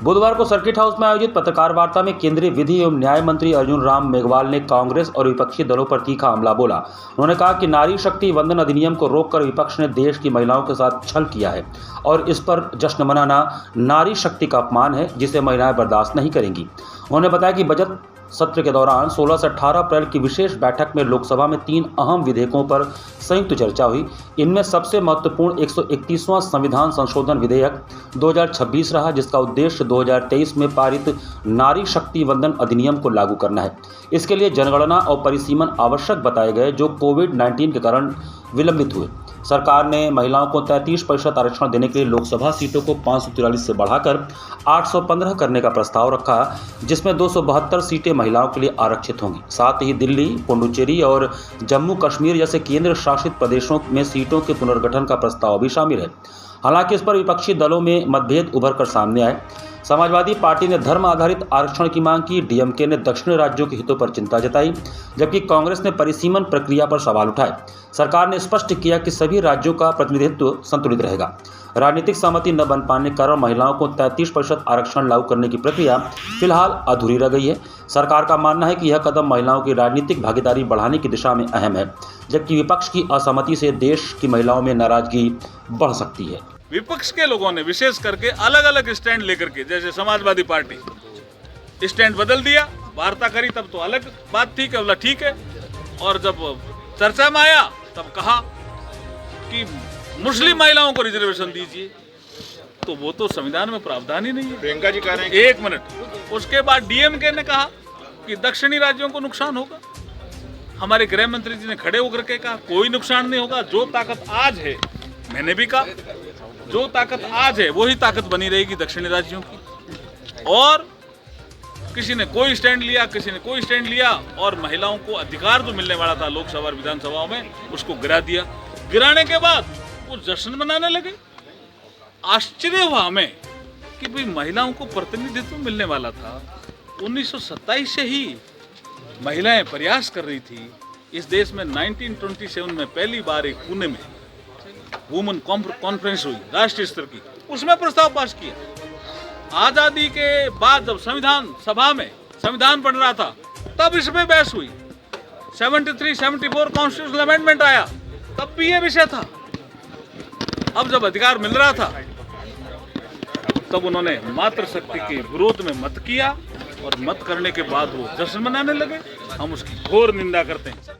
बुधवार को circuit house में आयोजित पत्रकार वार्ता में केंद्रीय विधि एवं न्याय मंत्री अर्जुन राम मेघवाल ने कांग्रेस और विपक्षी दलों पर तीखा हमला बोला। उन्होंने कहा कि नारी शक्ति वंदन अधिनियम को रोककर विपक्ष ने देश की महिलाओं के साथ छल किया है और इस पर जश्न मनाना नारी शक्ति का अपमान है, जिसे महिलाएं बर्दाश्त नहीं करेंगी। उन्होंने बताया कि बजट सत्र के दौरान 16 से 18 अप्रैल की विशेष बैठक में लोकसभा में 3 अहम विधेयकों पर संयुक्त चर्चा हुई। इनमें सबसे महत्वपूर्ण 131वां संविधान संशोधन विधेयक 2026 रहा, जिसका उद्देश्य 2023 में पारित नारी शक्ति वंदन अधिनियम को लागू करना है। इसके लिए जनगणना और परिसीमन आवश्यक बताए गए, जो कोविड-19 के कारण विलंबित हुए। सरकार ने महिलाओं को 33% आरक्षण देने के लिए लोकसभा सीटों को 543 से बढ़ाकर 815 करने का प्रस्ताव रखा, जिसमें 272 सीटें महिलाओं के लिए आरक्षित होंगी। साथ ही दिल्ली, पुडुचेरी और जम्मू कश्मीर जैसे केंद्र शासित प्रदेशों में सीटों के पुनर्गठन का प्रस्ताव भी शामिल है। हालांकि इस पर विपक्षी दलों में मतभेद उभर कर सामने आए। समाजवादी पार्टी ने धर्म आधारित आरक्षण की मांग की, डीएमके ने दक्षिणी राज्यों के हितों पर चिंता जताई, जबकि कांग्रेस ने परिसीमन प्रक्रिया पर सवाल उठाए। सरकार ने स्पष्ट किया कि सभी राज्यों का प्रतिनिधित्व संतुलित रहेगा। राजनीतिक सहमति न बन पाने के कारण महिलाओं को 33% आरक्षण लागू करने की प्रक्रिया फिलहाल अधूरी रह गई है। सरकार का मानना है कि यह कदम महिलाओं की राजनीतिक भागीदारी बढ़ाने की दिशा में अहम है, जबकि विपक्ष की असहमति से देश की महिलाओं में नाराजगी बढ़ सकती है। विपक्ष के लोगों ने विशेष करके अलग अलग स्टैंड लेकर के, जैसे समाजवादी पार्टी स्टैंड बदल दिया, वार्ता करी तब तो अलग बात थी, बोला ठीक है, और जब चर्चा में आया तब कहा कि मुस्लिम महिलाओं को रिजर्वेशन दीजिए, तो वो तो संविधान में प्रावधान ही नहीं है। प्रियंका जी कह रहे हैं एक मिनट, उसके बाद डीएमके ने कहा कि दक्षिणी राज्यों को नुकसान होगा। हमारे गृह मंत्री जी ने खड़े होकर के कहा कोई नुकसान नहीं होगा, जो ताकत आज है, मैंने भी कहा जो ताकत आज है वही ताकत बनी रहेगी दक्षिणी राज्यों की। और किसी ने कोई स्टैंड लिया, किसी ने कोई स्टैंड लिया, और महिलाओं को अधिकार जो मिलने वाला था लोकसभा और विधानसभाओं में, उसको गिरा दिया। गिराने के बाद वो जश्न मनाने लगे। आश्चर्य हुआ हमें कि भाई महिलाओं को प्रतिनिधित्व मिलने वाला था। 1927 से ही महिलाएं प्रयास कर रही थी। इस देश में 1927 में पहली बार एक पुणे में वुमेन कॉन्फ्रेंस हुई राष्ट्रीय स्तर की, उसमें प्रस्ताव पास किया। आजादी के बाद जब संविधान सभा में संविधान बन रहा था तब इसमें बहस हुई। 73-74 कॉन्स्टिट्यूशनल अमेंडमेंट आया, तब भी ये विषय था। अब जब अधिकार मिल रहा था तब उन्होंने मातृशक्ति के विरोध में मत किया, और मत करने के बाद वो जश्न मनाने लगे। हम उसकी घोर निंदा करते हैं।